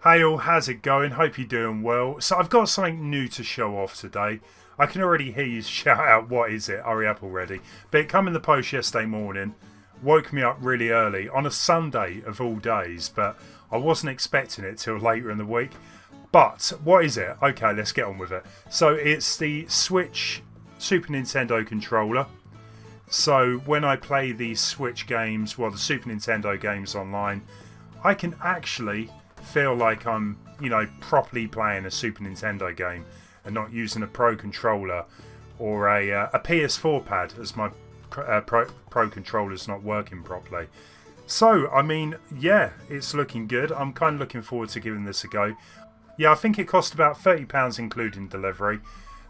Hey all, how's it going? Hope you're doing well. So I've got something new to show off today. I can already hear you shout out, what is it? Hurry up already. But it came in the post yesterday morning. Woke me up really early on a Sunday of all days, but I wasn't expecting it till later in the week. But what is it? Okay, let's get on with it. So it's the Switch Super Nintendo controller. So when I play the Switch games, well, the Super Nintendo games online, I can actually feel like I'm, properly playing a Super Nintendo game and not using a Pro controller or a PS4 pad, as my Pro controller's not working properly. So, I mean, yeah, it's looking good. I'm kind of looking forward to giving this a go. Yeah, I think it cost about £30 including delivery.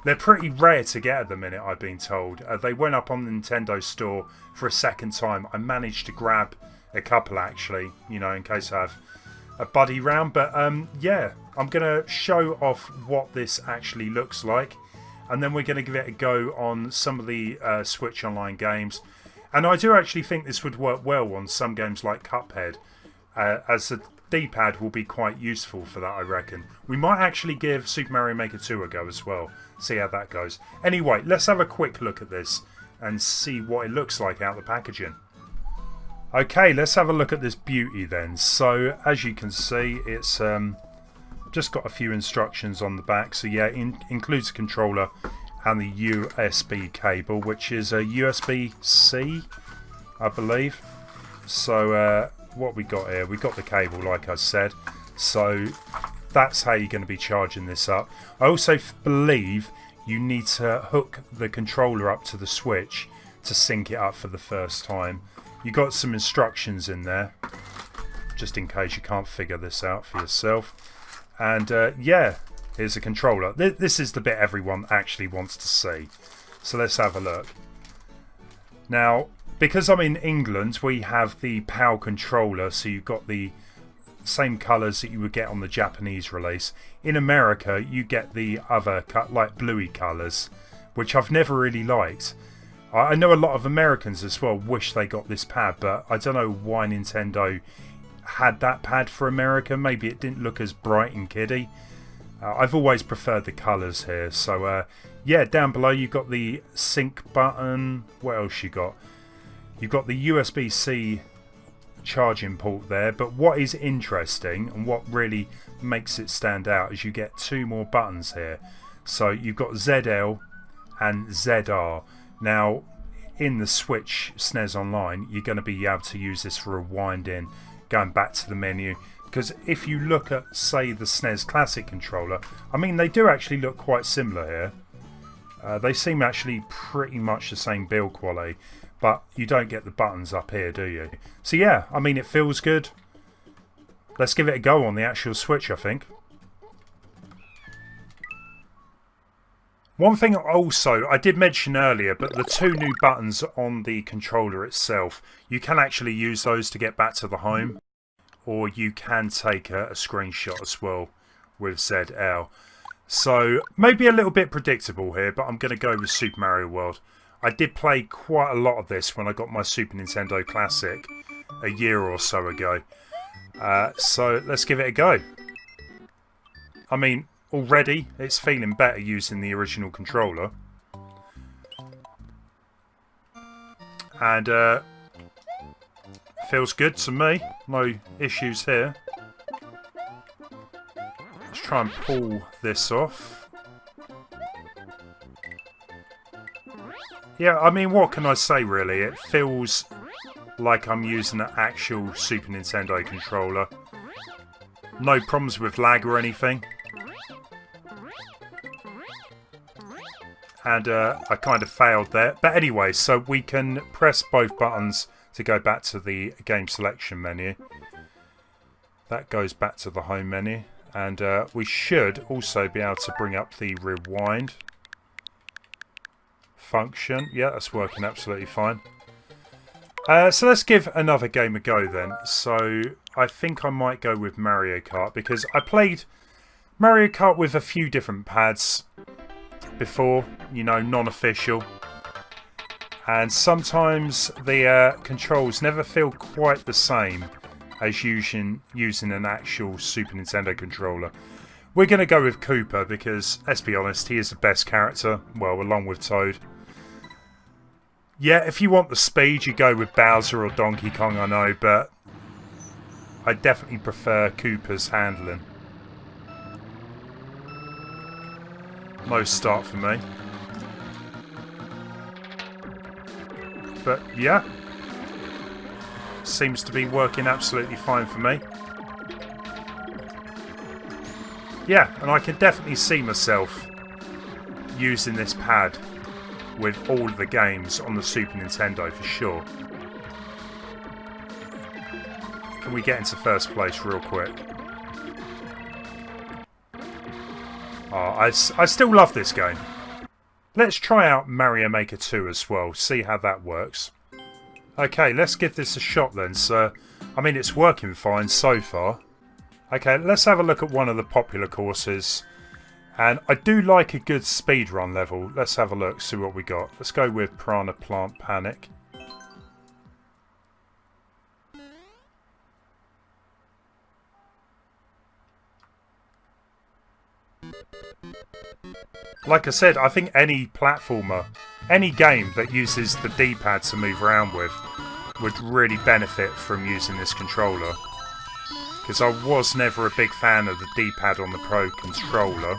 They're pretty rare to get at the minute, I've been told. They went up on the Nintendo store for a second time. I managed to grab a couple actually, in case I have a buddy round. But yeah, I'm going to show off what this actually looks like. And then we're going to give it a go on some of the Switch Online games. And I do actually think this would work well on some games like Cuphead, as the D-pad will be quite useful for that, I reckon. We might actually give Super Mario Maker 2 a go as well, see how that goes. Anyway, let's have a quick look at this and see what it looks like out of the packaging. Okay, let's have a look at this beauty then. So, as you can see, it's just got a few instructions on the back. So yeah, it includes a controller and the USB cable, which is a USB-C, I believe. So what we got here, we got the cable like I said. So that's how you're going to be charging this up. I also believe you need to hook the controller up to the Switch to sync it up for the first time. You got some instructions in there, just in case you can't figure this out for yourself. And yeah, here's a controller. This is the bit everyone actually wants to see. So let's have a look. Now, because I'm in England, we have the PAL controller, so you've got the same colours that you would get on the Japanese release. In America, you get the other like bluey colours, which I've never really liked. I know a lot of Americans as well wish they got this pad, but I don't know why Nintendo had that pad for America. Maybe it didn't look as bright and kiddie. I've always preferred the colours here. So yeah, down below you've got the sync button. What else you got? You've got the USB-C charging port there, but what is interesting and what really makes it stand out is you get two more buttons here. So you've got ZL and ZR. Now, in the Switch SNES Online, you're going to be able to use this for rewinding, going back to the menu. Because if you look at, say, the SNES Classic controller, I mean, they do actually look quite similar here. They seem actually pretty much the same build quality, but you don't get the buttons up here, do you? So yeah, I mean, it feels good. Let's give it a go on the actual Switch, I think. One thing also, I did mention earlier, but the two new buttons on the controller itself, you can actually use those to get back to the home, or you can take a screenshot as well with ZL. So, maybe a little bit predictable here, but I'm going to go with Super Mario World. I did play quite a lot of this when I got my Super Nintendo Classic a year or so ago. So, let's give it a go. I mean, already it's feeling better using the original controller. And feels good to me. No issues here. Let's try and pull this off. Yeah, I mean, what can I say really? It feels like I'm using an actual Super Nintendo controller. No problems with lag or anything. And I kind of failed there. But anyway, so we can press both buttons to go back to the game selection menu. That goes back to the home menu. And we should also be able to bring up the rewind function. Yeah, that's working absolutely fine. So let's give another game a go then. So I think I might go with Mario Kart, because I played Mario Kart with a few different pads before, non-official. And sometimes the controls never feel quite the same as using an actual Super Nintendo controller. We're going to go with Koopa because, let's be honest, he is the best character, well, along with Toad. Yeah, if you want the speed, you go with Bowser or Donkey Kong, I know, but I definitely prefer Koopa's handling. No start for me. But, yeah. Seems to be working absolutely fine for me. Yeah, and I can definitely see myself using this pad with all of the games on the Super Nintendo for sure. Can we get into first place real quick? Oh, I still love this game. Let's try out Mario Maker 2 as well, see how that works. Okay, let's give this a shot then. So, I mean, it's working fine so far. Okay, let's have a look at one of the popular courses. And I do like a good speedrun level. Let's have a look, see what we got. Let's go with Piranha Plant Panic. Like I said, I think any platformer, any game that uses the D-pad to move around with would really benefit from using this controller. Because I was never a big fan of the D-pad on the Pro controller.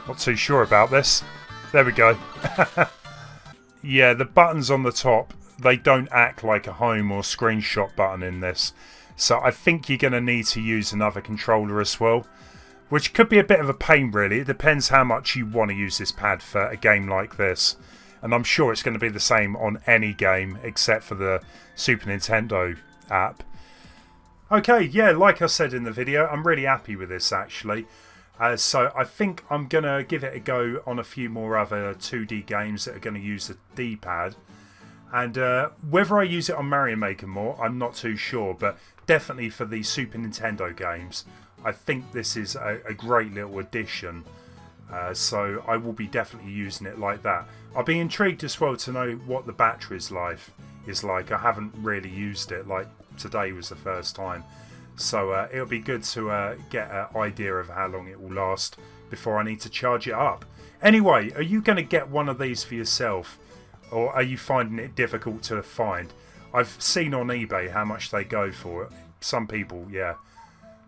Not too sure about this. There we go. Yeah, the buttons on the top, they don't act like a home or screenshot button in this. So I think you're going to need to use another controller as well. Which could be a bit of a pain really. It depends how much you want to use this pad for a game like this. And I'm sure it's going to be the same on any game except for the Super Nintendo app. Okay, yeah, like I said in the video, I'm really happy with this actually. So I think I'm going to give it a go on a few more other 2D games that are going to use the D-pad. And whether I use it on Mario Maker more, I'm not too sure. But definitely for the Super Nintendo games, I think this is a great little addition. So I will be definitely using it like that. I'll be intrigued as well to know what the battery's life is like. I haven't really used it, like today was the first time. So it'll be good to get an idea of how long it will last before I need to charge it up. Anyway, are you going to get one of these for yourself? Or are you finding it difficult to find? I've seen on eBay how much they go for. Some people, yeah,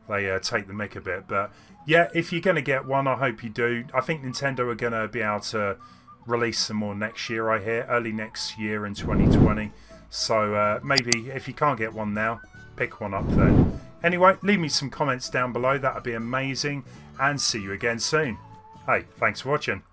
they take the mick a bit. But yeah, if you're going to get one, I hope you do. I think Nintendo are going to be able to release some more next year, I hear. Early next year in 2020. So maybe if you can't get one now, pick one up then. Anyway, leave me some comments down below. That would be amazing. And see you again soon. Hey, thanks for watching.